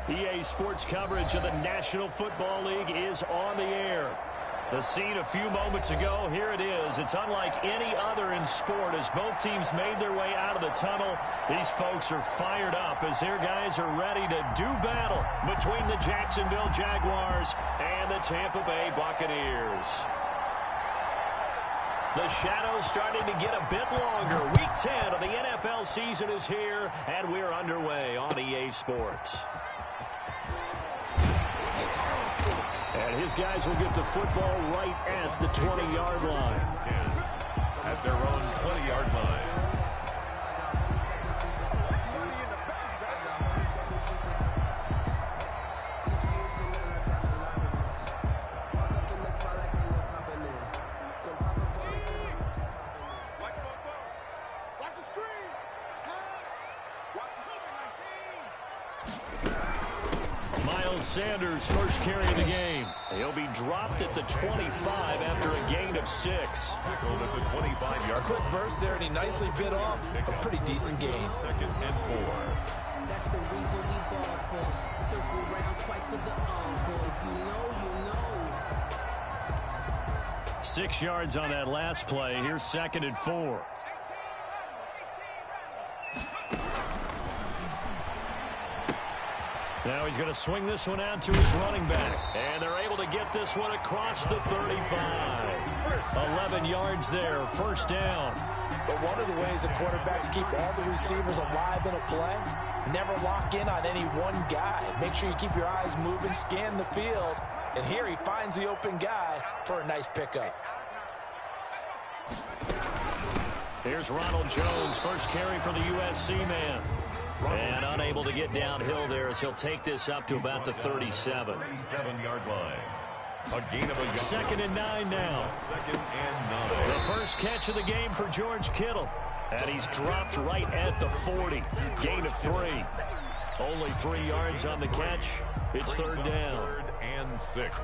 EA Sports coverage of the National Football League is on the air. The scene a few moments ago, here it is. It's unlike any other in sport as both teams made their way out of the tunnel. These folks are fired up as their guys are ready to do battle between the Jacksonville Jaguars and the Tampa Bay Buccaneers. The shadow's starting to get a bit longer. Week 10 of the NFL season is here, and we're underway on EA Sports. And his guys will get the football right at the 20-yard line. At their own 20-yard line. Sanders first carry of the game. He'll be dropped at the 25 after a gain of 6. Tackled at the 25-yard. Quick burst there, and he nicely bit off a pretty decent gain. 2nd and 4. That's the reason we ball for. Circle round twice for the encore. If you know, you know. 6 yards on that last play. Here's 2nd and 4. Now he's going to swing this one out to his running back. And they're able to get this one across the 35. 11 yards there, first down. But one of the ways the quarterbacks keep all the receivers alive in a play, never lock in on any one guy. Make sure you keep your eyes moving, scan the field. And here he finds the open guy for a nice pickup. Here's Ronald Jones, first carry for the USC man. And unable to get downhill there as he'll take this up to about the 37. 37-yard line. A gain of a yard. 2nd and 9 now. 2nd and 9. The first catch of the game for George Kittle. And he's dropped right at the 40. Gain of 3. Only 3 yards on the catch. It's 3rd down. 3rd and 6.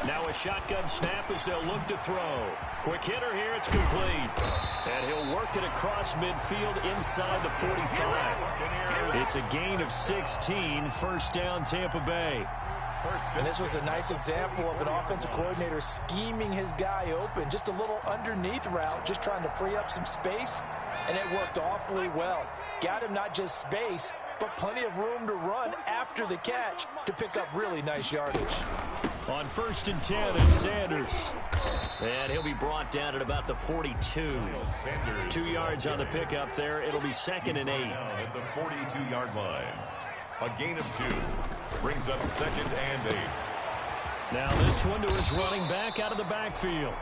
Now a shotgun snap as they'll look to throw. Quick hitter here, it's complete. And he'll work it across midfield inside the 45. It's a gain of 16, first down Tampa Bay. And this was a nice example of an offensive coordinator scheming his guy open. Just a little underneath route, just trying to free up some space. And it worked awfully well. Got him not just space, but plenty of room to run after the catch to pick up really nice yardage. On 1st and 10, it's Sanders. And he'll be brought down at about the 42. 2 yards on the pickup there. It'll be 2nd and 8. At the 42-yard line. A gain of 2. Brings up 2nd and 8. Now this one to his running back out of the backfield.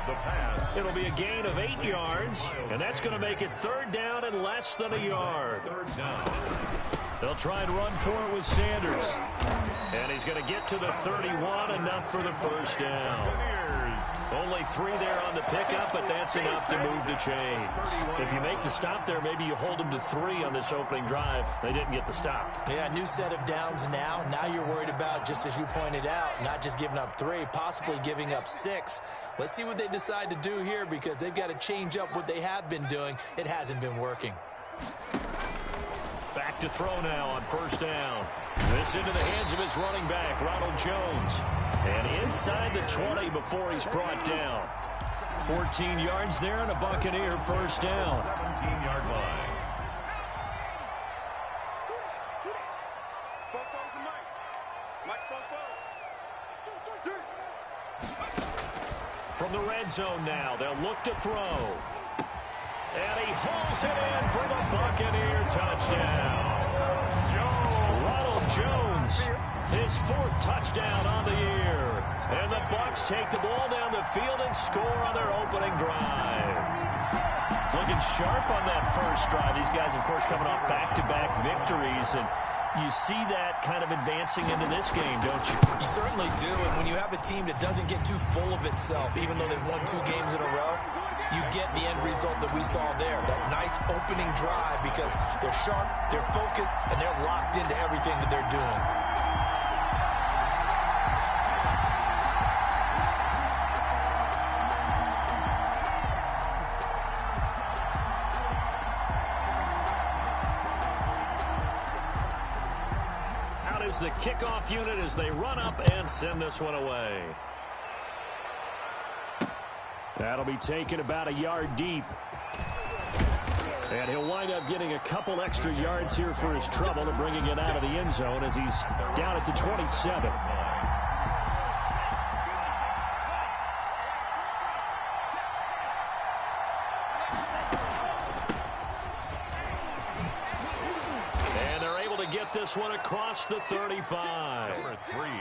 The pass. It'll be a gain of 8 yards. And that's going to make it 3rd down and less than a yard. 3rd down. They'll try and run for it with Sanders. And he's going to get to the 31, enough for the first down. Only 3 there on the pickup, but that's enough to move the chains. If you make the stop there, maybe you hold them to 3 on this opening drive. They didn't get the stop. Yeah, new set of downs now. Now you're worried about, just as you pointed out, not just giving up 3, possibly giving up 6. Let's see what they decide to do here because they've got to change up what they have been doing. It hasn't been working. Back to throw now on first down. This into the hands of his running back, Ronald Jones. And inside the 20 before he's brought down. 14 yards there and a Buccaneer first down. 17-yard line. From the red zone now, they'll look to throw. And he hauls it in for the Buccaneer touchdown. Ronald Jones, his 4th touchdown on the year. And the Bucs take the ball down the field and score on their opening drive. Looking sharp on that first drive. These guys, of course, coming off back-to-back victories. And you see that kind of advancing into this game, don't you? You certainly do. And when you have a team that doesn't get too full of itself, even though they've won 2 games in a row, you get the end result that we saw there, that nice opening drive, because they're sharp, they're focused, and they're locked into everything that they're doing. Out is the kickoff unit as they run up and send this one away. That'll be taken about a yard deep. And he'll wind up getting a couple extra yards here for his trouble and bringing it out of the end zone as he's down at the 27. This one across the 35.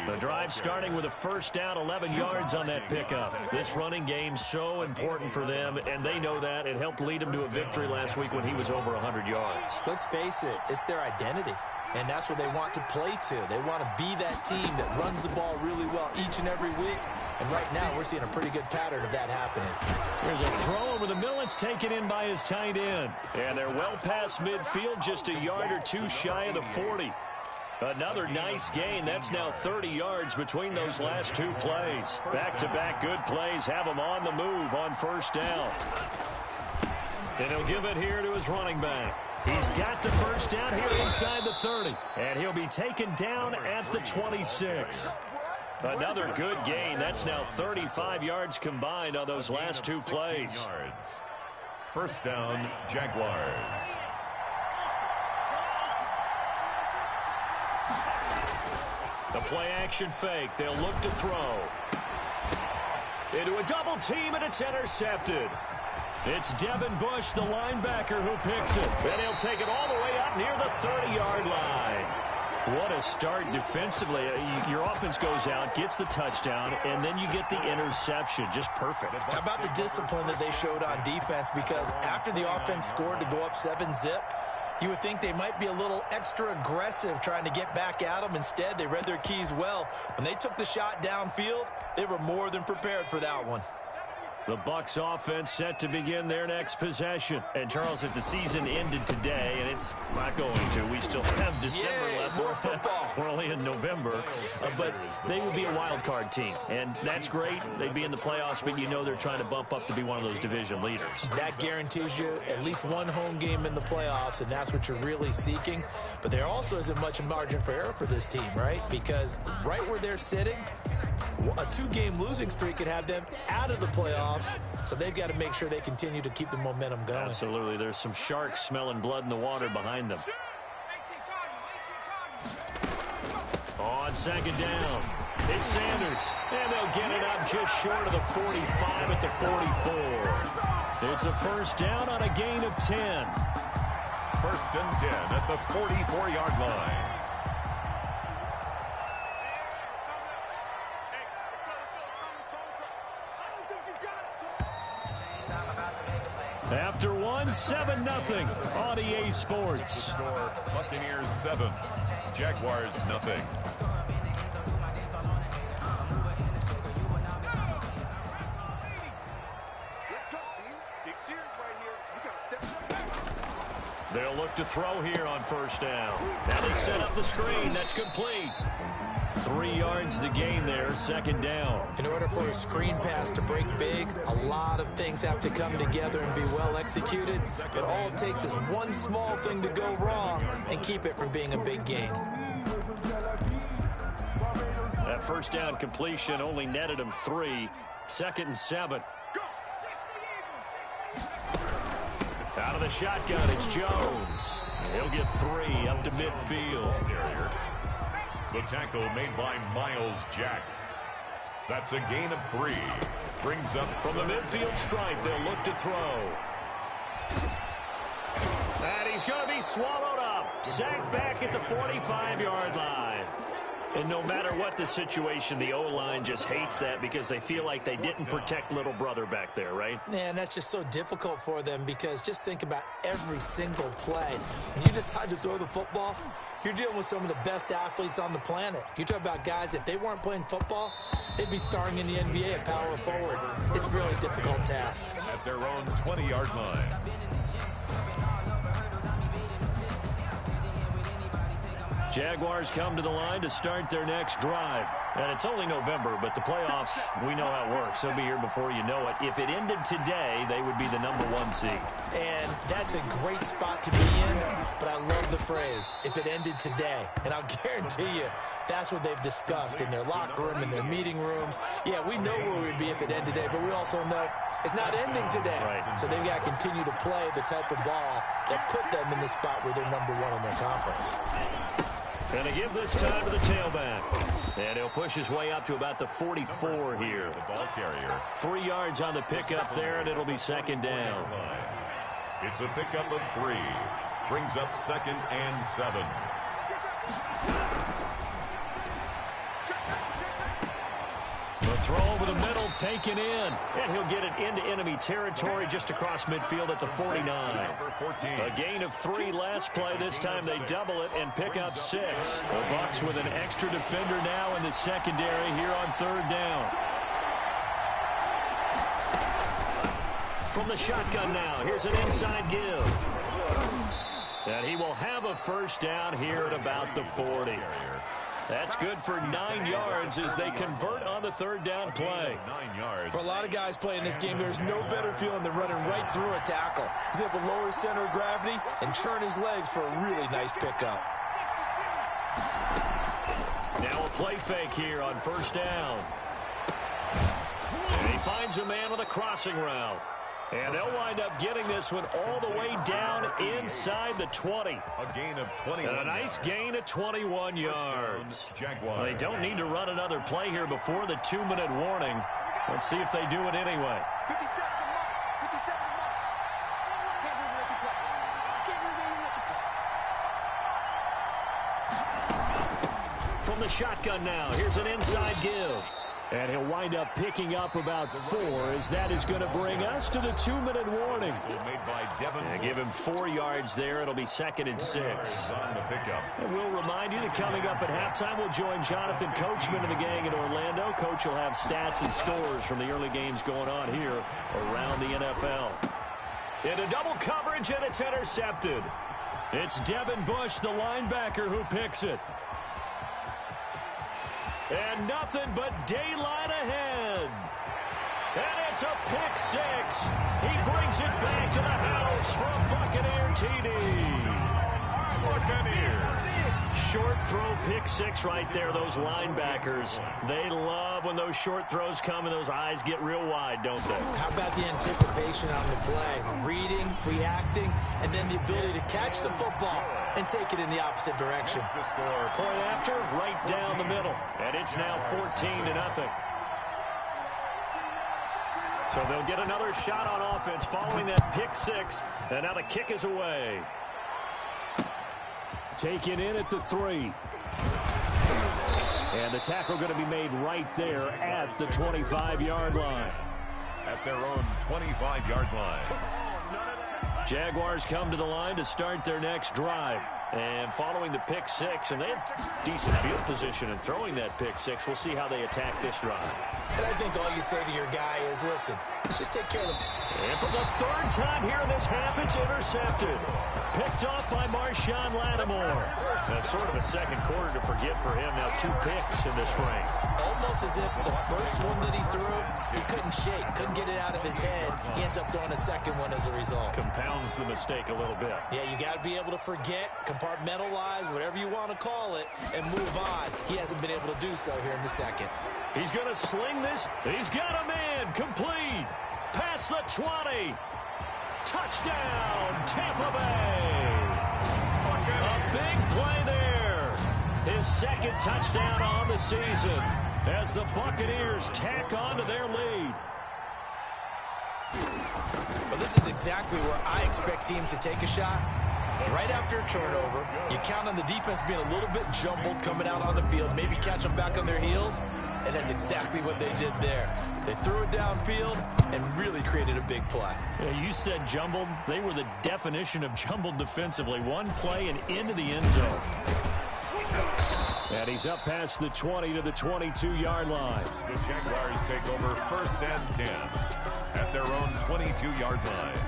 The drive starting with a first down, 11 yards on that pickup. This running game so important for them, and they know that. It helped lead them to a victory last week when he was over 100 yards. Let's face it, it's their identity, and that's what they want to play to. They want to be that team that runs the ball really well each and every week. And right now, we're seeing a pretty good pattern of that happening. There's a throw over the middle. It's taken in by his tight end. And they're well past midfield, just a yard or two shy of the 40. Another nice gain. That's now 30 yards between those last two plays. Back-to-back good plays have him on the move on first down. And he'll give it here to his running back. He's got the first down here inside the 30. And he'll be taken down at the 26. Another good gain. That's now 35 yards combined on those last two plays. First down, Jaguars. The play action fake. They'll look to throw. Into a double team, and it's intercepted. It's Devin Bush, the linebacker, who picks it. And he'll take it all the way up near the 30-yard line. What a start defensively. Your offense goes out, gets the touchdown, and then you get the interception. Just perfect. How about the discipline that they showed on defense? Because after the offense scored to go up 7-zip, you would think they might be a little extra aggressive trying to get back at them. Instead, they read their keys well. When they took the shot downfield, they were more than prepared for that one. The Bucs offense set to begin their next possession. And, Charles, if the season ended today, and it's not going to, we still have December left. More football. We're only in November. But they would be a wild card team. And that's great. They'd be in the playoffs, but you know they're trying to bump up to be one of those division leaders. That guarantees you at least one home game in the playoffs, and that's what you're really seeking. But there also isn't much margin for error for this team, right? Because right where they're sitting, a two-game losing streak could have them out of the playoffs, so they've got to make sure they continue to keep the momentum going. Absolutely. There's some sharks smelling blood in the water behind them. On second down, it's Sanders, and they'll get it up just short of the 45 at the 44. It's a first down on a gain of 10. First and 10 at the 44-yard line. After one, 7-0 on EA Sports. Score, Buccaneers 7, Jaguars 0. They'll look to throw here on first down. Now they set up the screen. That's complete. 3 yards the gain there, second down. In order for a screen pass to break big, a lot of things have to come together and be well executed. But all it takes is one small thing to go wrong and keep it from being a big gain. That first down completion only netted him 3. Second and 7. Out of the shotgun, it's Jones. He'll get 3 up to midfield. The tackle made by Miles Jack. That's a gain of 3. Brings up from the midfield stripe. They'll look to throw. And he's going to be swallowed up. Sacked back at the 45-yard line. And no matter what the situation, the O-line just hates that because they feel like they didn't protect little brother back there, right? Man, that's just so difficult for them because just think about every single play. When you decide to throw the football, you're dealing with some of the best athletes on the planet. You talk about guys, if they weren't playing football, they'd be starring in the NBA at power forward. It's a really difficult task. At their own 20-yard line. Jaguars come to the line to start their next drive. And it's only November, but the playoffs, we know how it works. They'll be here before you know it. If it ended today, they would be the #1 seed. And that's a great spot to be in, but I love the phrase, if it ended today. And I'll guarantee you, that's what they've discussed in their locker room, in their meeting rooms. Yeah, we know where we'd be if it ended today, but we also know it's not ending today. Right. So they've got to continue to play the type of ball that put them in the spot where they're #1 in their conference. And they give this time to the tailback. And he'll push his way up to about the 44 here. The ball carrier. 3 yards on the pickup there, and it'll be second down. It's a pickup of 3. Brings up 2nd and 7. The throw over the middle taken in. And he'll get it into enemy territory just across midfield at the 49. Number 14. A gain of 3 last play. This time they double it and pick up 6. The Bucs with an extra defender now in the secondary here on 3rd down. From the shotgun now, here's an inside give. And he will have a first down here at about the 40. That's good for 9 yards as they convert on the 3rd down play. 9 yards. For a lot of guys playing this game, there's no better feeling than running right through a tackle. He's able to lower his center of gravity and churn his legs for a really nice pickup. Now a play fake here on 1st down. And he finds a man with a crossing route. And they'll wind up getting this one all the way down inside the 20. A gain of 21. And a nice gain of 21 yards. Jaguars. They don't need to run another play here before the 2-minute warning. Let's see if they do it anyway. From the shotgun now, here's an inside give. And he'll wind up picking up about 4 as that is going to bring us to the 2-minute warning. Made by Devin. And give him 4 yards there. It'll be 2nd and 6. On the pickup. And we'll remind you that coming up at halftime, we'll join Jonathan Coachman and the gang in Orlando. Coach will have stats and scores from the early games going on here around the NFL. Into double coverage, and it's intercepted. It's Devin Bush, the linebacker, who picks it. And nothing but daylight ahead. And it's a pick 6. He brings it back to the house for a Buccaneer TD. Buccaneers. Short throw pick 6 right there. Those linebackers, they love when those short throws come and those eyes get real wide, don't they? How about the anticipation on the play? Reading, reacting, and then the ability to catch the football and take it in the opposite direction. The score. Point after, right down the middle. And it's now 14-0. So they'll get another shot on offense following that pick 6. And now the kick is away. Taken in at the 3. And the tackle going to be made right there at the 25-yard line. At their own 25-yard line. Jaguars come to the line to start their next drive. And following the pick 6, and they had decent field position in throwing that pick 6. We'll see how they attack this drive. And I think all you say to your guy is, listen, let's just take care of him. And for the 3rd time here in this half, it's intercepted. Picked off by Marshawn Lattimore. That's sort of a second quarter to forget for him. Now 2 picks in this frame. Almost as if the first one that he threw, he couldn't shake, couldn't get it out of his head. He ends up throwing a second one as a result. Compounds the mistake a little bit. Yeah, you got to be able to forget, compartmentalize, whatever you want to call it, and move on. He hasn't been able to do so here in the second. He's going to sling this. He's got a man. Complete. Past the 20. Touchdown, Tampa Bay. A big play there. His 2nd touchdown on the season as the Buccaneers tack on to their lead. Well, this is exactly where I expect teams to take a shot. Right after a turnover, you count on the defense being a little bit jumbled coming out on the field, maybe catch them back on their heels, and that's exactly what they did there. They threw it downfield and really created a big play. Yeah, you said jumbled. They were the definition of jumbled defensively. One play and into the end zone. And he's up past the 20 to the 22-yard line. The Jaguars take over 1st and 10 at their own 22-yard line.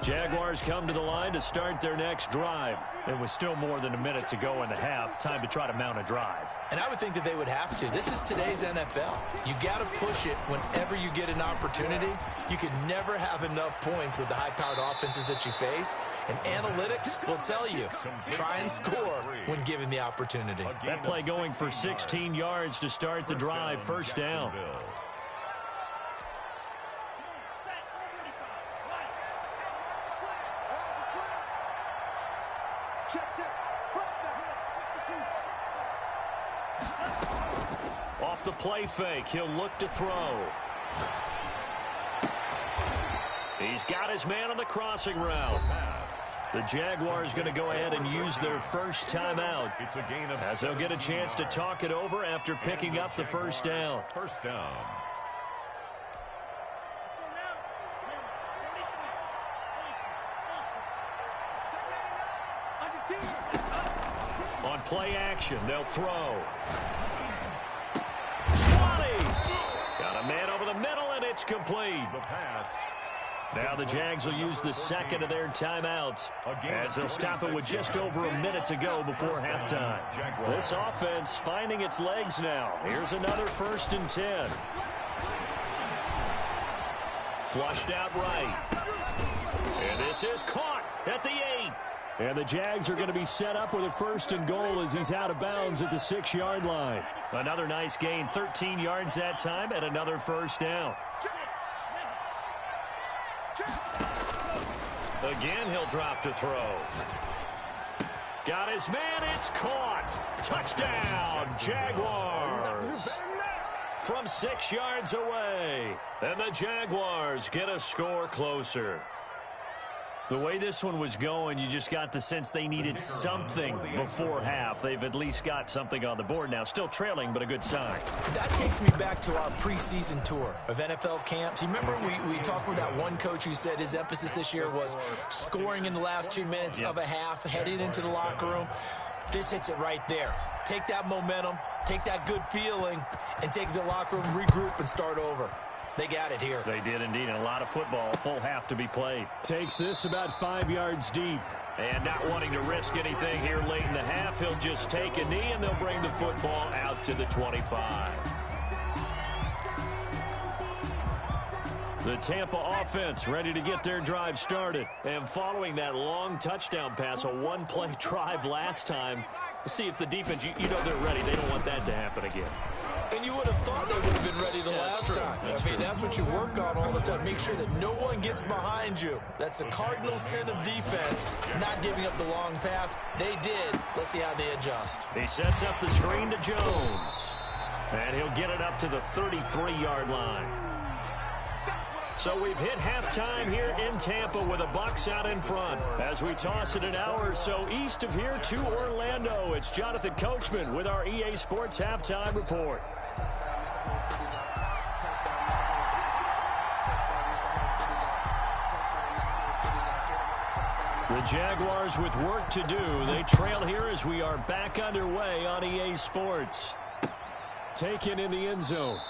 Jaguars come to the line to start their next drive. It was still more than a minute to go in the half. Time to try to mount a drive. And I would think that they would have to. This is today's NFL. You got to push it whenever you get an opportunity. You can never have enough points with the high-powered offenses that you face. And analytics will tell you, try and score when given the opportunity. That play going for 16 yards to start the drive. First down. Off the play fake, he'll look to throw. He's got his man on the crossing route. The Jaguars going to go ahead and use their first timeout as they'll get a chance to talk it over after picking up the first down. First down. On play action, they'll throw. 20! Got a man over the middle, and it's complete. The pass. Now the Jags will use the second of their timeouts as they'll stop it with just over a minute to go before halftime. This offense finding its legs now. Here's another 1st and 10. Flushed out right. And this is caught at the 8. And the Jags are going to be set up with a 1st and goal as he's out of bounds at the 6-yard line. Another nice gain, 13 yards that time, and another first down. Again, he'll drop to throw. Got his man, it's caught. Touchdown, Jaguars. From 6 yards away. And the Jaguars get a score closer. The way this one was going, you just got the sense they needed something before half. They've at least got something on the board now. Still trailing, but a good sign. That takes me back to our preseason tour of NFL camps. You remember we talked with that one coach who said his emphasis this year was scoring in the last 2 minutes of a half, heading into the locker room. This hits it right there. Take that momentum, take that good feeling, and take the locker room, regroup, and start over. They got it here. They did indeed. And a lot of football, full half to be played. Takes this about 5 yards deep. And not wanting to risk anything here late in the half, he'll just take a knee, and they'll bring the football out to the 25. The Tampa offense ready to get their drive started. And following that long touchdown pass, a one-play drive last time, see if the defense, you know they're ready. They don't want that to happen again. And you would have thought they would have been ready the last time. That's what you work on all the time. Make sure that no one gets behind you. That's the cardinal sin of defense, not giving up the long pass. They did. Let's see how they adjust. He sets up the screen to Jones. And he'll get it up to the 33-yard line. So we've hit halftime here in Tampa with the Bucs out in front. As we toss it an hour or so east of here to Orlando, it's Jonathan Coachman with our EA Sports Halftime Report. The Jaguars with work to do. They trail here as we are back underway on EA Sports. Taken in the end zone.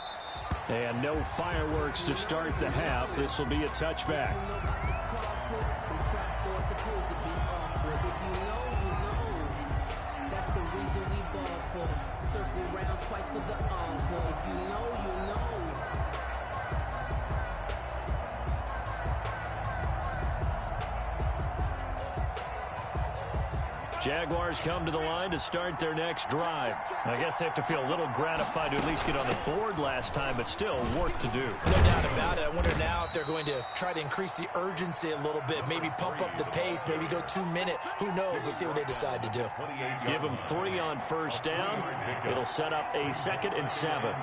And no fireworks to start the half. This will be a touchback. That's the reason we ball for. Circle round twice for the encore. If you know, you know. Jaguars come to the line to start their next drive. I guess they have to feel a little gratified to at least get on the board last time, but still work to do. No doubt about it. I wonder now if they're going to try to increase the urgency a little bit, maybe pump up the pace, maybe go 2 minute. Who knows? Let's see what they decide to do. Give them 3 on first down. It'll set up a 2nd and 7.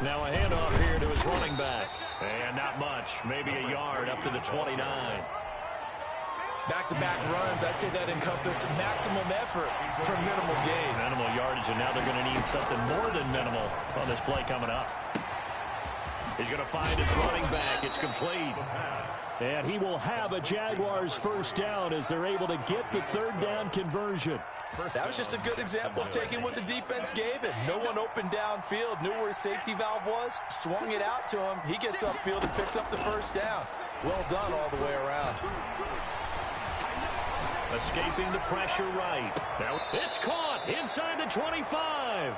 Now a handoff here to his running back. And not much, maybe a yard up to the 29. Back-to-back runs, I'd say that encompassed maximum effort for minimal gain. Minimal yardage, and now they're going to need something more than minimal on this play coming up. He's going to find his running back. It's complete. And he will have a Jaguars first down as they're able to get the third down conversion. That was just a good example of taking what the defense gave him. No one opened downfield, knew where his safety valve was, swung it out to him. He gets upfield and picks up the first down. Well done all the way around. Escaping the pressure right. Now it's caught inside the 25.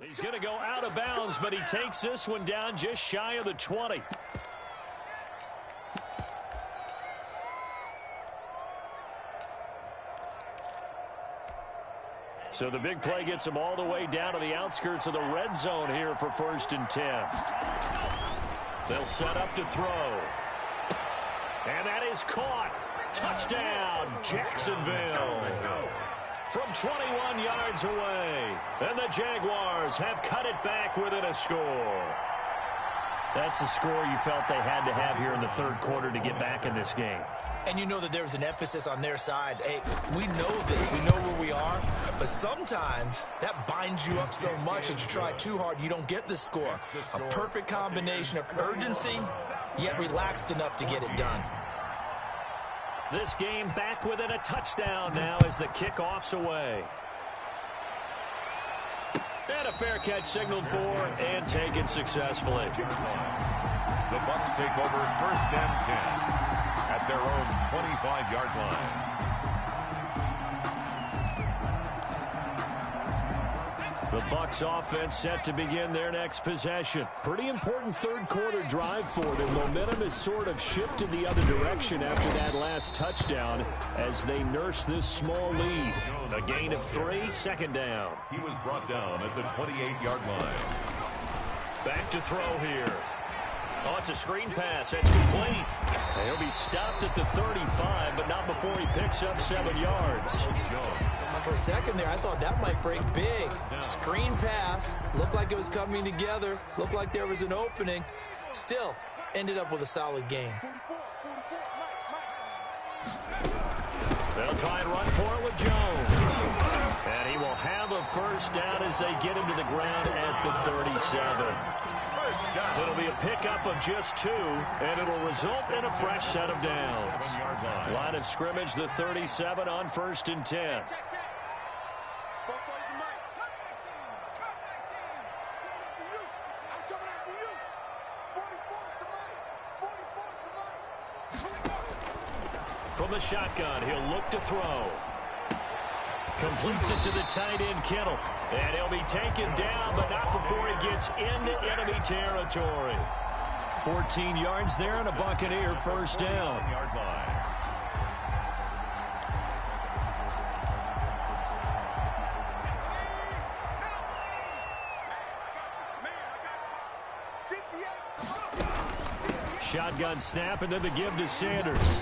He's going to go out of bounds, but he takes this one down just shy of the 20. So the big play gets him all the way down to the outskirts of the red zone here for 1st and 10. They'll set up to throw. And that is caught. Touchdown, Jacksonville. From 21 yards away. And the Jaguars have cut it back within a score. That's a score you felt they had to have here in the third quarter to get back in this game. And you know that there was an emphasis on their side. Hey, we know this. We know where we are. But sometimes that binds you up so much that you try too hard, you don't get the score. A perfect combination of urgency, yet relaxed enough to get it done. This game back within a touchdown now as the kickoff's away. And a fair catch signaled for and taken successfully. The Bucs take over 1st and 10 at their own 25-yard line. The Bucs offense set to begin their next possession. Pretty important third quarter drive for them. Momentum has sort of shifted the other direction after that last touchdown as they nurse this small lead. A gain of 3, 2nd down. He was brought down at the 28-yard line. Back to throw here. Oh, it's a screen pass. That's complete. And he'll be stopped at the 35, but not before he picks up 7 yards. For a second there, I thought that might break big. Screen pass. Looked like it was coming together. Looked like there was an opening. Still, ended up with a solid gain. They'll try and run for it with Jones. And he will have a first down as they get him to the ground at the 37. It'll be a pickup of just 2, and it'll result in a fresh set of downs. Line of scrimmage, the 37 on 1st and 10. From the shotgun, he'll look to throw. Completes it to the tight end, Kittle. And he'll be taken down, but not before he gets into enemy territory. 14 yards there and a Buccaneer first down. Shotgun snap, and then the give to Sanders.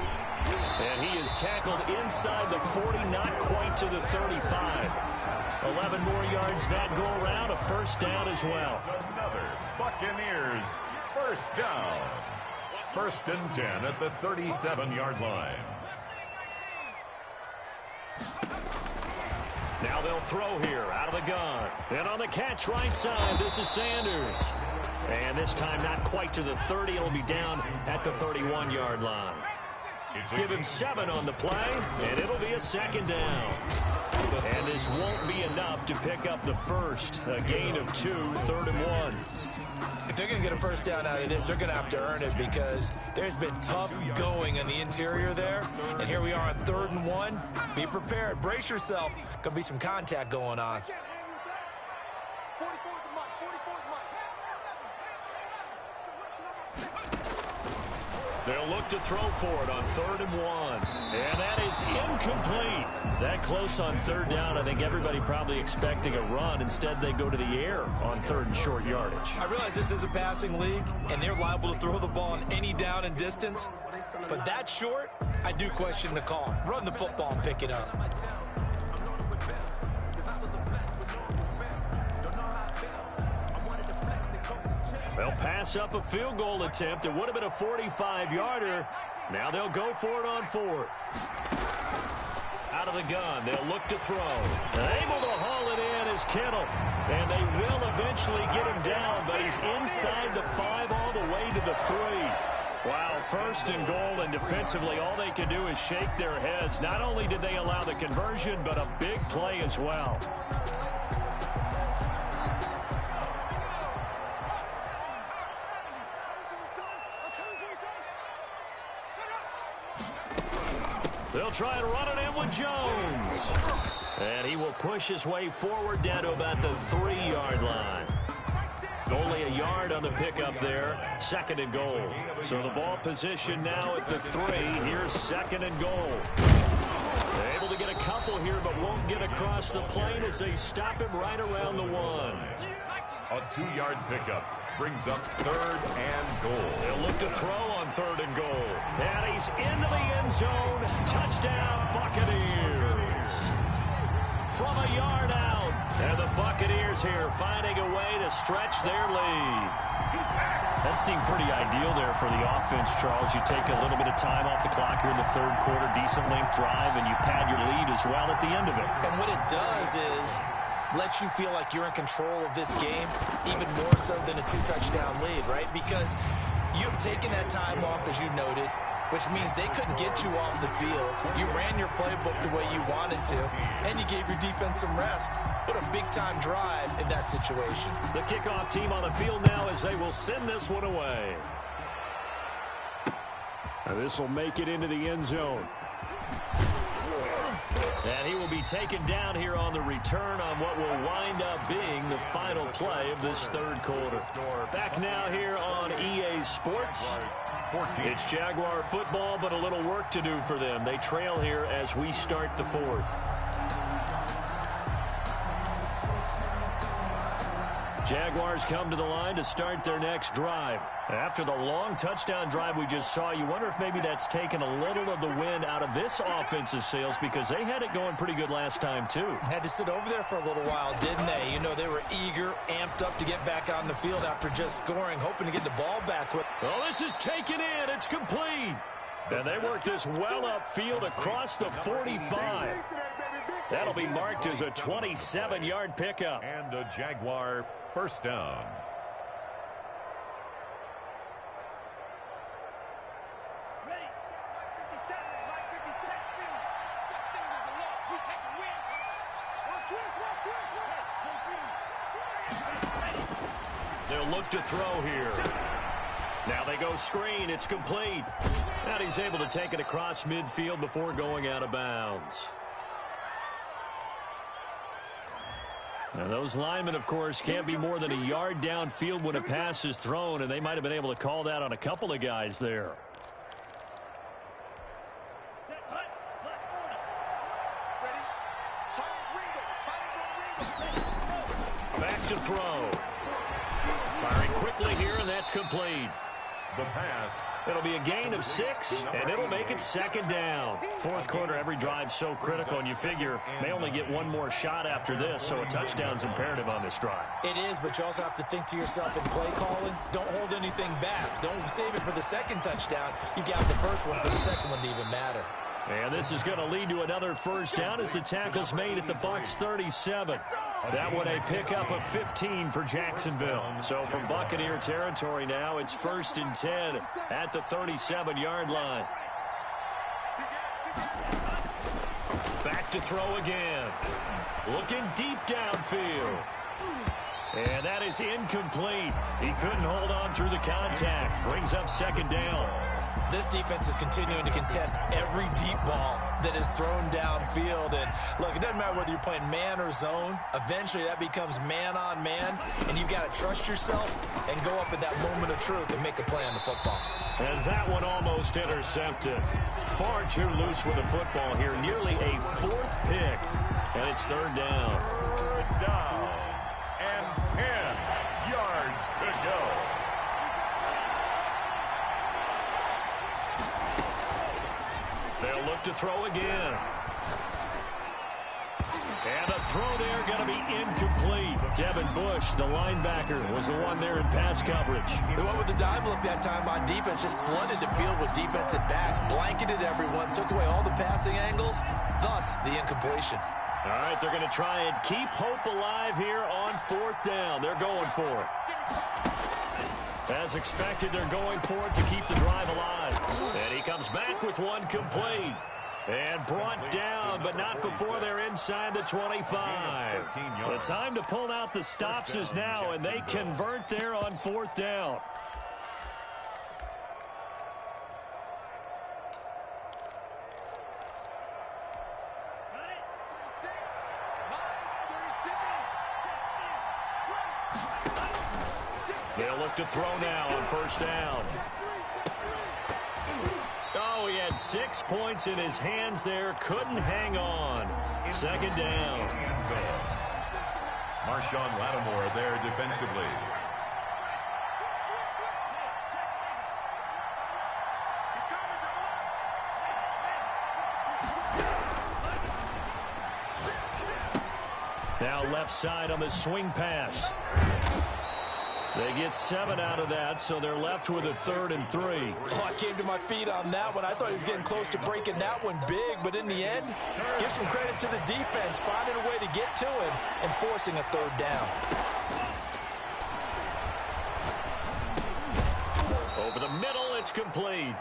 And he is tackled inside the 40, not quite to the 35. 11 more yards that go around, a first down as well. Another Buccaneers first down. 1st and 10 at the 37-yard line. Now they'll throw here out of the gun. And on the catch right side, this is Sanders. And this time not quite to the 30. It'll be down at the 31-yard line. Give him 7 on the play, and it'll be a 2nd down. And this won't be enough to pick up the first. A gain of 2, 3rd and 1. If they're going to get a first down out of this, they're going to have to earn it because there's been tough going in the interior there. And here we are on 3rd and 1. Be prepared. Brace yourself. Going to be some contact going on. They'll look to throw for it on 3rd and 1. And that is incomplete. That close on 3rd down, I think everybody probably expecting a run. Instead, they go to the air on 3rd and short yardage. I realize this is a passing league, and they're liable to throw the ball on any down and distance. But that short, I do question the call. Run the football and pick it up. They'll pass up a field goal attempt. It would have been a 45-yarder. Now they'll go for it on 4th. Out of the gun, they'll look to throw. Able to haul it in is Kittle. And they will eventually get him down, but he's inside the 5 all the way to the 3. Wow, 1st and goal, and defensively all they can do is shake their heads. Not only did they allow the conversion, but a big play as well. They'll try and run it in with Jones. And he will push his way forward down to about the 3-yard line. Only a yard on the pickup there. 2nd and goal. So the ball position now at the 3. Here's 2nd and goal. They're able to get a couple here, but won't get across the plane as they stop him right around the 1. A 2-yard pickup brings up 3rd and goal. They'll look to throw on 3rd and goal. And he's into the end zone. Touchdown, Buccaneers. From a yard out. And the Buccaneers here finding a way to stretch their lead. That seemed pretty ideal there for the offense, Charles. You take a little bit of time off the clock here in the 3rd quarter, decent length drive, and you pad your lead as well at the end of it. And what it does is let you feel like you're in control of this game, even more so than a 2-touchdown lead, right? Because you've taken that time off, as you noted, which means they couldn't get you off the field. You ran your playbook the way you wanted to, and you gave your defense some rest. What a big-time drive in that situation. The kickoff team on the field now as they will send this one away. And this will make it into the end zone. And he will be taken down here on the return on what will wind up being the final play of this 3rd quarter. Back now here on EA Sports. It's Jaguar football, but a little work to do for them. They trail here as we start the 4th. Jaguars come to the line to start their next drive. After the long touchdown drive we just saw, you wonder if maybe that's taken a little of the wind out of this offensive sails, because they had it going pretty good last time too. Had to sit over there for a little while, didn't they? You know, they were eager, amped up to get back on the field after just scoring, hoping to get the ball back. Well, this is taken in. It's complete. And they work this well upfield across the 45. That'll be marked as a 27-yard pickup. And a Jaguar 1st down. They'll look to throw here. Now they go screen. It's complete. Now he's able to take it across midfield before going out of bounds. Now those linemen, of course, can't be more than a yard downfield when a pass is thrown, and they might have been able to call that on a couple of guys there. Back to throw. Firing quickly here, and that's complete. The pass. It'll be a gain of 6, and it'll make it 2nd down. 4th quarter, every drive's so critical, and you figure may only get one more shot after this, so a touchdown's imperative on this drive. It is, but you also have to think to yourself in play calling, don't hold anything back. Don't save it for the 2nd touchdown. You got the 1st one for the 2nd one to even matter. And this is going to lead to another 1st down as the tackle's made at the Bucs 37. That one a pickup of 15 for Jacksonville. So from Buccaneer territory now, it's 1st and 10 at the 37-yard line. Back to throw again. Looking deep downfield. And that is incomplete. He couldn't hold on through the contact. Brings up 2nd down. This defense is continuing to contest every deep ball that is thrown downfield. And look, it doesn't matter whether you're playing man or zone. Eventually that becomes man on man, and you've got to trust yourself and go up at that moment of truth and make a play on the football. And that one almost intercepted. Far too loose with the football here. Nearly a 4th pick. And it's 3rd down. 3rd down. And 10 yards to go. They'll look to throw again. And the throw there going to be incomplete. Devin Bush, the linebacker, was the one there in pass coverage. They went with the dive look that time on defense, just flooded the field with defensive backs, blanketed everyone, took away all the passing angles, thus the incompletion. All right, they're going to try and keep hope alive here on 4th down. They're going for it. As expected, they're going for it to keep the drive alive. And he comes back with one complete. And brought down, but not before they're inside the 25. The time to pull out the stops is now, and they convert there on 4th down. They'll look to throw now on 1st down. Oh, he had 6 points in his hands there. Couldn't hang on. 2nd down. Marshawn Lattimore there defensively. Now left side on the swing pass. They get 7 out of that, so they're left with a 3rd and 3. Oh, I came to my feet on that one. I thought he was getting close to breaking that one big, but in the end, give some credit to the defense, finding a way to get to him and forcing a 3rd down. Over the middle, it's complete.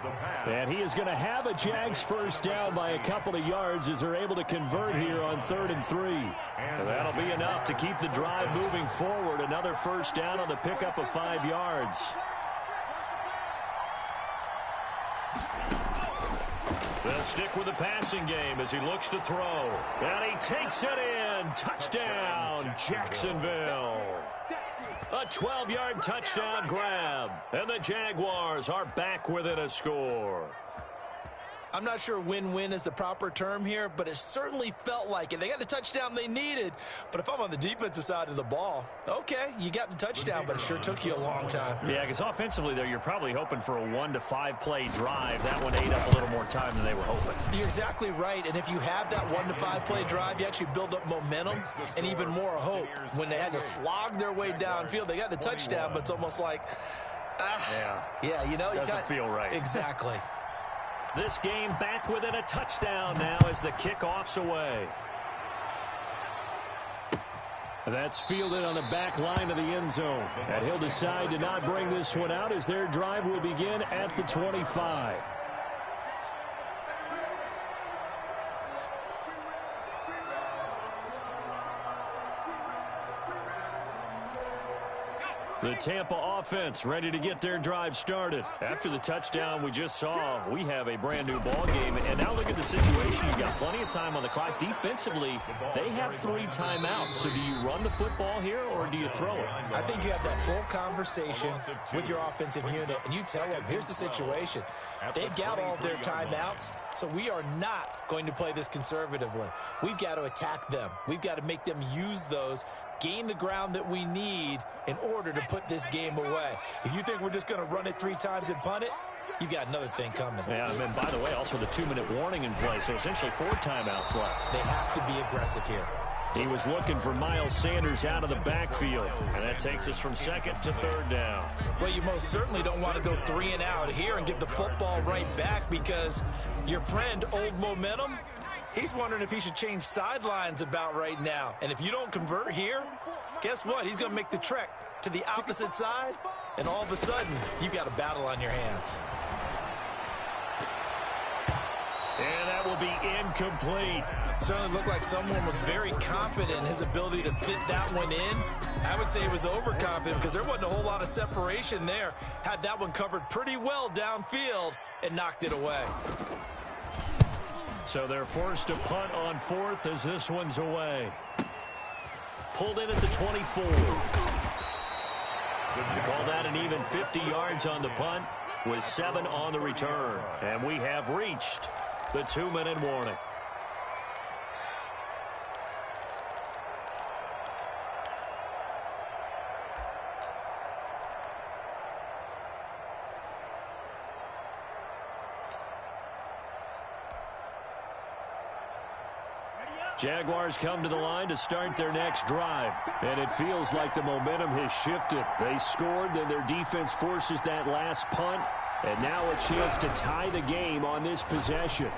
And he is going to have a Jags 1st down by a couple of yards as they're able to convert here on 3rd and 3. And that'll be enough to keep the drive moving forward. Another 1st down on the pickup of 5 yards. They'll stick with the passing game as he looks to throw. And he takes it in. Touchdown, Jacksonville. A 12-yard touchdown grab. And the Jaguars are back within a score. I'm not sure win-win is the proper term here, but it certainly felt like it. They got the touchdown they needed, but if I'm on the defensive side of the ball, okay, you got the touchdown, but it sure took you a long time. Yeah, because offensively there, you're probably hoping for a 1 to 5 play drive. That one ate up a little more time than they were hoping. You're exactly right, and if you have that 1 to 5 play drive, you actually build up momentum and even more hope. When they had to slog their way downfield, they got the touchdown, but it's almost like, yeah, you know, doesn't feel right. Exactly. This game back within a touchdown now as the kickoff's away. That's fielded on the back line of the end zone. And he'll decide to not bring this one out as their drive will begin at the 25. The Tampa offense ready to get their drive started. After the touchdown we just saw, we have a brand new ball game. And now look at the situation. You've got plenty of time on the clock. Defensively, they have 3 timeouts. So do you run the football here or do you throw it? I think you have that full conversation with your offensive unit, and you tell them, here's the situation. They've got all their timeouts, so we are not going to play this conservatively. We've got to attack them. We've got to make them use those, gain the ground that we need in order to put this game away. If you think we're just going to run it 3 times and punt it, you've got another thing coming. Yeah, and then, by the way, also the 2-minute warning in play, so essentially 4 timeouts left. They have to be aggressive here. He was looking for Miles Sanders out of the backfield, and that takes us from 2nd to 3rd down. Well, you most certainly don't want to go 3 and out here and give the football right back because your friend, Old Momentum, he's wondering if he should change sidelines about right now. And if you don't convert here, guess what? He's going to make the trek to the opposite side, and all of a sudden, you've got a battle on your hands. And that will be incomplete. Certainly looked like someone was very confident in his ability to fit that one in. I would say he was overconfident because there wasn't a whole lot of separation there. Had that one covered pretty well downfield and knocked it away. So they're forced to punt on 4th as this one's away. Pulled in at the 24. You call that an even 50 yards on the punt. with 7 on the return. And we have reached the 2-minute warning. Jaguars come to the line to start their next drive. And it feels like the momentum has shifted. They scored, then their defense forces that last punt. And now a chance to tie the game on this possession.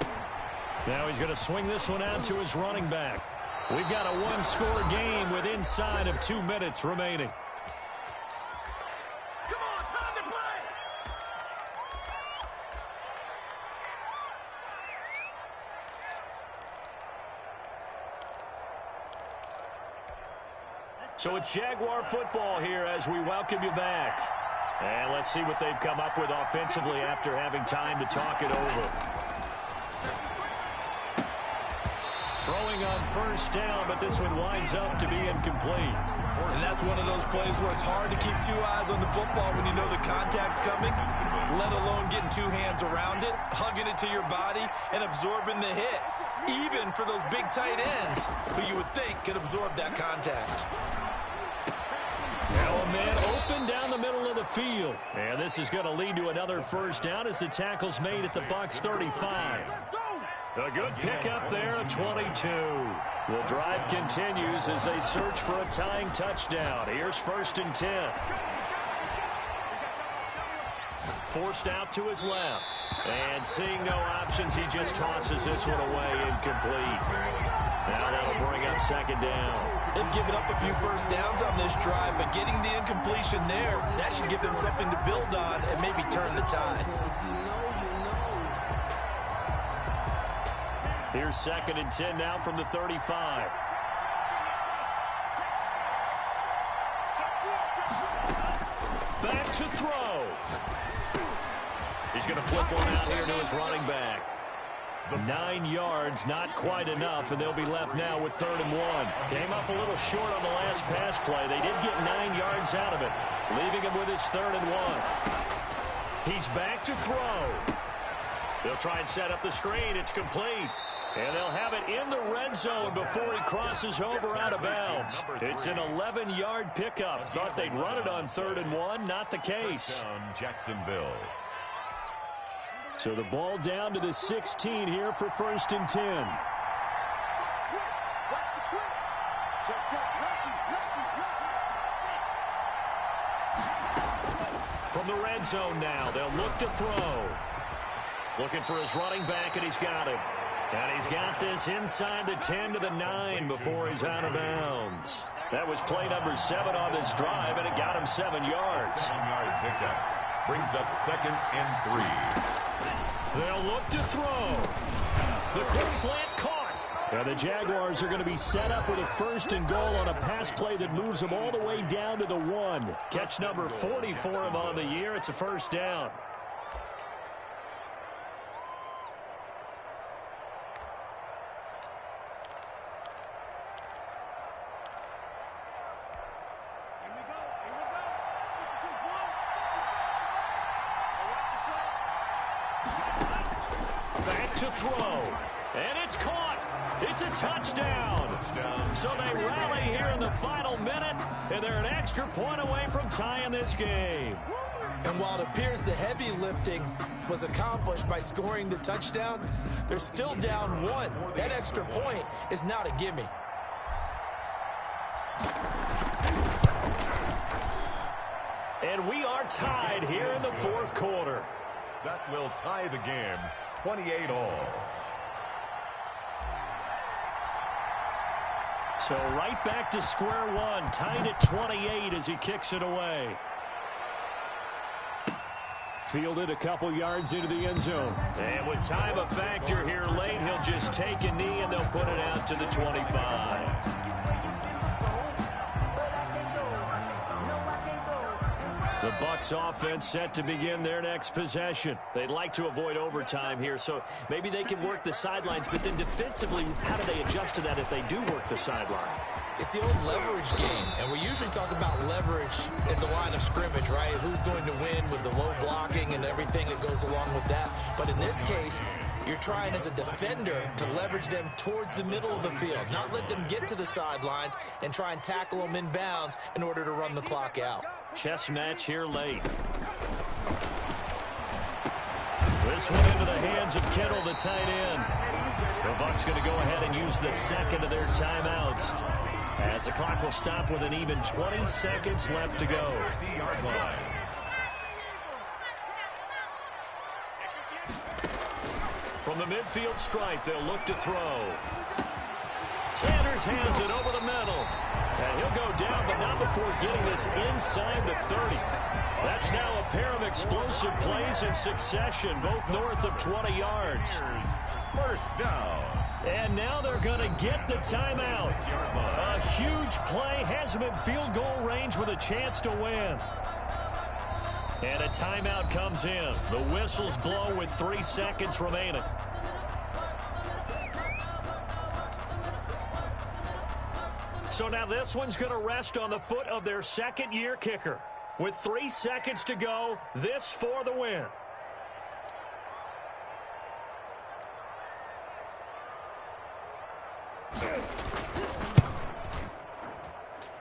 Now he's going to swing this one out to his running back. We've got a one-score game with inside of 2 minutes remaining. So it's Jaguar football here as we welcome you back. And let's see what they've come up with offensively after having time to talk it over. Throwing on first down, but this one winds up to be incomplete. And that's one of those plays where it's hard to keep 2 eyes on the football when you know the contact's coming, let alone getting 2 hands around it, hugging it to your body, and absorbing the hit, even for those big tight ends who you would think could absorb that contact. Now a man open down the middle of the field. And this is going to lead to another first down as the tackle's made at the Bucs 35. A good pickup there at 22. The drive continues as they search for a tying touchdown. Here's 1st and 10. Forced out to his left. And seeing no options, he just tosses this one away incomplete. Now that'll bring up 2nd down. They've given up a few first downs on this drive, but getting the incompletion there, that should give them something to build on and maybe turn the tide. Here's 2nd and 10 now from the 35. Back to throw. He's going to flip one out here to his running back. 9 yards, not quite enough, and they'll be left now with 3rd and 1. Came up a little short on the last pass play. They did get 9 yards out of it, leaving him with his 3rd and 1. He's back to throw. They'll try and set up the screen. It's complete. And they'll have it in the red zone before he crosses over out of bounds. It's an 11-yard pickup. Thought they'd run it on 3rd and 1. Not the case. Jacksonville. So the ball down to the 16 here for 1st and 10. From the red zone now, they'll look to throw. Looking for his running back, and he's got him. And he's got this inside the 10 to the 9 before he's out of bounds. That was play number 7 on this drive, and it got him 7 yards. 7-yard pickup. Brings up 2nd and 3. They'll look to throw. The quick slant caught. And the Jaguars are going to be set up with a 1st and goal on a pass play that moves them all the way down to the 1. Catch number 40 for him on the year. It's a 1st down. Back to throw. And it's caught. It's a touchdown. So they rally here in the final minute, and they're an extra point away from tying this game. And while it appears the heavy lifting was accomplished by scoring the touchdown, they're still down 1. That extra point is not a gimme. And we are tied here in the 4th quarter. That will tie the game, 28 all. So right back to square one, tied at 28 as he kicks it away. Fielded a couple yards into the end zone. And with time a factor here late, he'll just take a knee and they'll put it out to the 25. The Bucs offense set to begin their next possession. They'd like to avoid overtime here, so maybe they can work the sidelines, but then defensively, how do they adjust to that if they do work the sideline? It's the old leverage game, and we usually talk about leverage at the line of scrimmage, right? Who's going to win with the low blocking and everything everything that goes along with that. But in this case, you're trying as a defender to leverage them towards the middle of the field, not let them get to the sidelines and try and tackle them in bounds in order to run the clock out. Chess match here late. This one into the hands of Kittle, the tight end. The Bucs going to go ahead and use the second of their timeouts, as the clock will stop with an even 20 seconds left to go. From the midfield stripe, they'll look to throw. Sanders has it over the middle. And he'll go down, but not before getting this inside the 30. That's now a pair of explosive plays in succession, both north of 20 yards. First down. And now they're going to get the timeout. A huge play has them in field goal range with a chance to win. And a timeout comes in. The whistles blow with 3 seconds remaining. So now this one's going to rest on the foot of their second-year kicker. With 3 seconds to go, this for the win.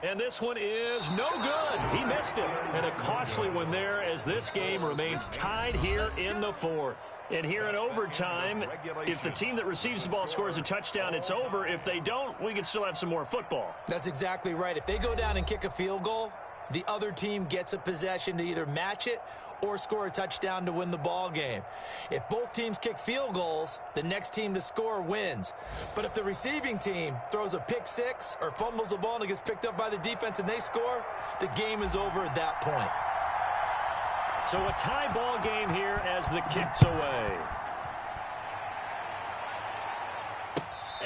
And this one is no good. He missed it. And a costly one there, as this game remains tied here in the fourth. And here in overtime, if the team that receives the ball scores a touchdown, it's over. If they don't, we can still have some more football. That's exactly right. If they go down and kick a field goal, the other team gets a possession to either match it or score a touchdown to win the ball game. If both teams kick field goals, the next team to score wins. But if the receiving team throws a pick six or fumbles the ball and it gets picked up by the defense and they score, the game is over at that point. So a tie ball game here as the kick's away.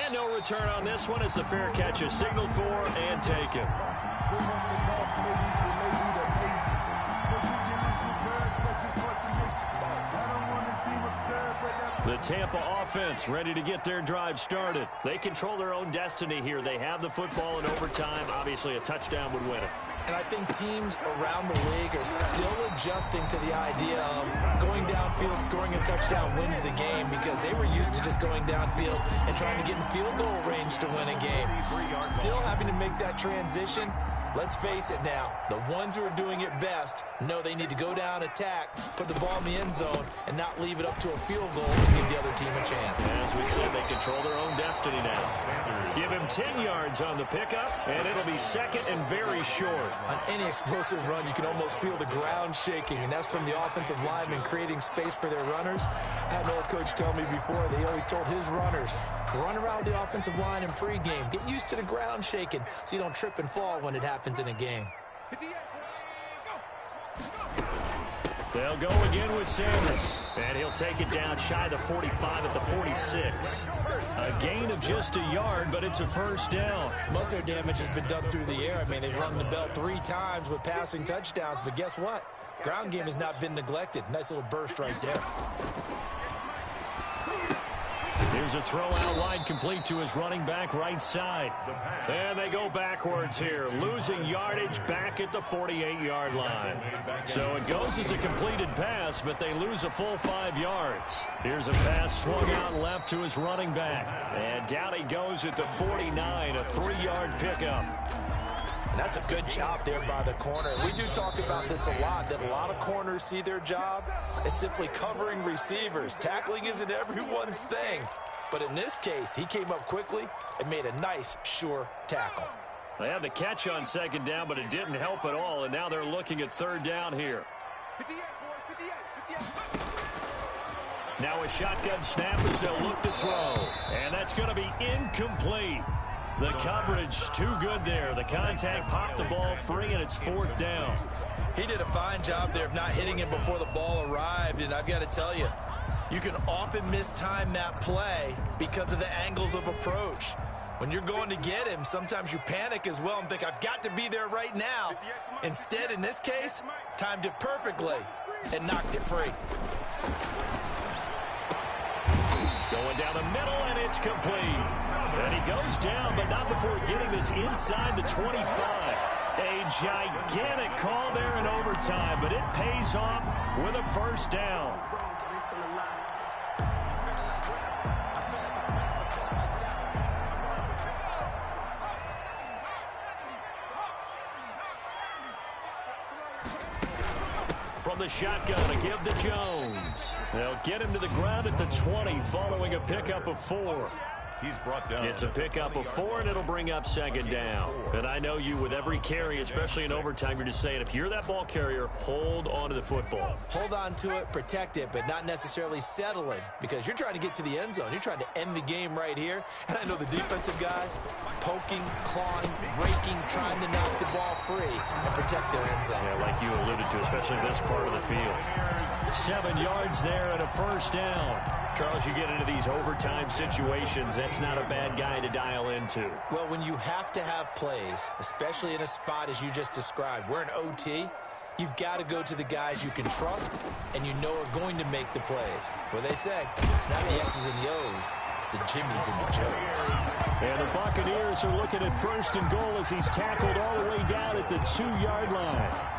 And no return on this one as the fair catch is signaled for and taken. The Tampa offense ready to get their drive started. They control their own destiny here. They have the football in overtime. Obviously, a touchdown would win it. And I think teams around the league are still adjusting to the idea of going downfield, scoring a touchdown wins the game, because they were used to just going downfield and trying to get in field goal range to win a game. Still having to make that transition. Let's face it now, the ones who are doing it best know they need to go down, attack, put the ball in the end zone, and not leave it up to a field goal and give the other team a chance. As we said, they control their own destiny now. Give him 10 yards on the pickup, and it'll be second and very short. On any explosive run, you can almost feel the ground shaking, and that's from the offensive linemen creating space for their runners. I had an old coach tell me before, they always told his runners, run around the offensive line in pregame. Get used to the ground shaking so you don't trip and fall when it happens in a game. They'll go again with Sanders, and he'll take it down shy of the 45 at the 46. A gain of just a yard, but it's a first down. Most of their damage has been done through the air. I mean, they've rung the bell 3 times with passing touchdowns, but guess what? Ground game has not been neglected. Nice little burst right there. Here's a throw out wide, complete to his running back right side. And they go backwards here, losing yardage back at the 48-yard line. So it goes as a completed pass, but they lose a full 5 yards. Here's a pass swung out left to his running back. And down he goes at the 49, a 3-yard pickup. And that's a good job there by the corner. We do talk about this a lot, that a lot of corners see their job as simply covering receivers. Tackling isn't everyone's thing. But in this case, he came up quickly and made a nice, sure tackle. They had the catch on second down, but it didn't help at all. And now they're looking at third down here. Now a shotgun snap as they'll look to throw. And that's going to be incomplete. The coverage too good there. The contact popped the ball free, and it's fourth down. He did a fine job there of not hitting him before the ball arrived. And I've got to tell you, you can often mistime that play because of the angles of approach. When you're going to get him, sometimes you panic as well and think, I've got to be there right now. Instead, in this case, timed it perfectly and knocked it free. Going down the middle, and it's complete. And he goes down, but not before getting this inside the 25. A gigantic call there in overtime, but it pays off with a first down. From the shotgun, a give to Jones. They'll get him to the ground at the 20 following a pickup of 4. He's brought down. It's a pickup of 4, and it'll bring up second down. And I know you, with every carry, especially in overtime, you're just saying, if you're that ball carrier, hold on to the football. Hold on to it, protect it, but not necessarily settling, because you're trying to get to the end zone. You're trying to end the game right here. And I know the defensive guys poking, clawing, breaking, trying to knock the ball free and protect their end zone. Yeah, like you alluded to, especially this part of the field. 7 yards there and a first down. Charles, you get into these overtime situations, that's not a bad guy to dial into. Well, when you have to have plays, especially in a spot as you just described, we're in OT, you've got to go to the guys you can trust and you know are going to make the plays. Well, they say, it's not the X's and the O's, it's the Jimmies and the Joes. And the Buccaneers are looking at first and goal as he's tackled all the way down at the 2-yard line.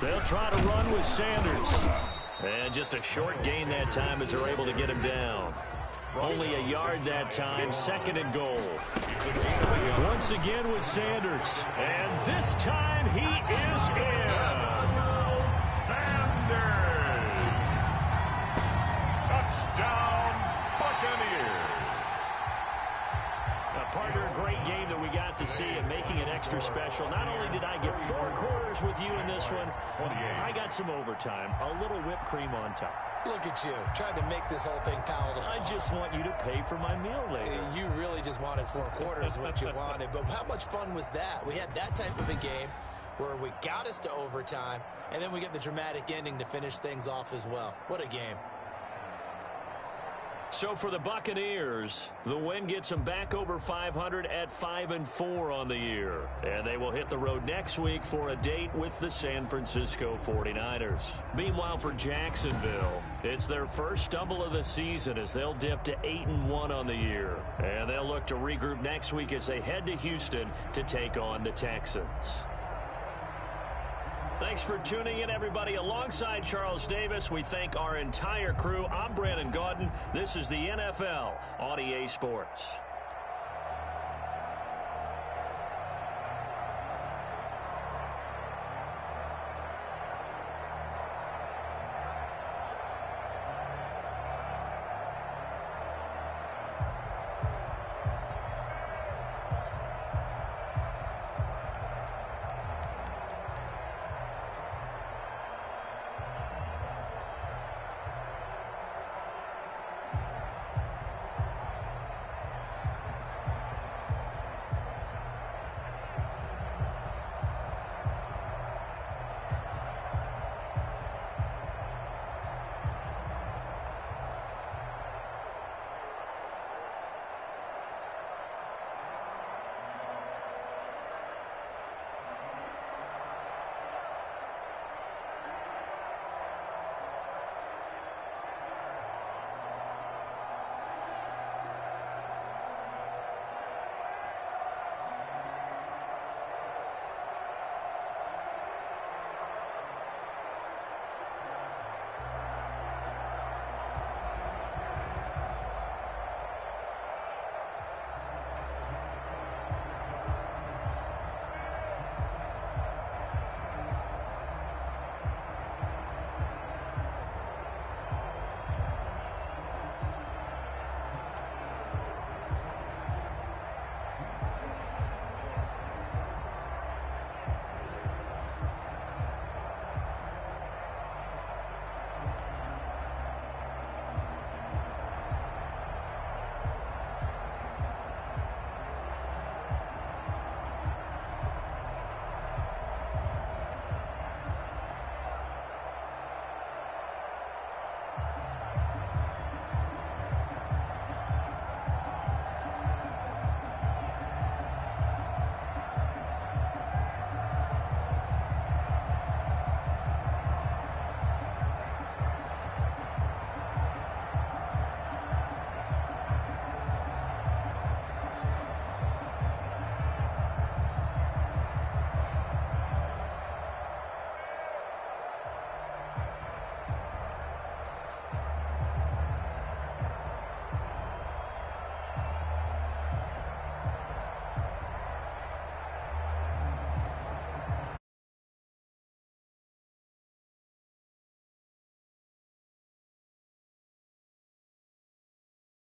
They'll try to run with Sanders. And just a short gain that time as they're able to get him down. Only a yard that time, second and goal. Once again with Sanders. And this time he is in. Sanders. Touchdown, Buccaneers. Partner, a great game that we got to see and making it extra special. Not only did I get 4 quarters with you in this one, I got some overtime, a little whipped cream on top. Look at you, trying to make this whole thing palatable. I just want you to pay for my meal later. You really just wanted 4 quarters, what you wanted. But how much fun was that? We had that type of a game where we got us to overtime, and then we get the dramatic ending to finish things off as well. What a game. So for the Buccaneers, the win gets them back over 500 at 5-4 on the year. And they will hit the road next week for a date with the San Francisco 49ers. Meanwhile, for Jacksonville, it's their first stumble of the season as they'll dip to 8-1 on the year. And they'll look to regroup next week as they head to Houston to take on the Texans. Thanks for tuning in, everybody. Alongside Charles Davis, we thank our entire crew. I'm Brandon Gaudin. This is the NFL on EA Sports.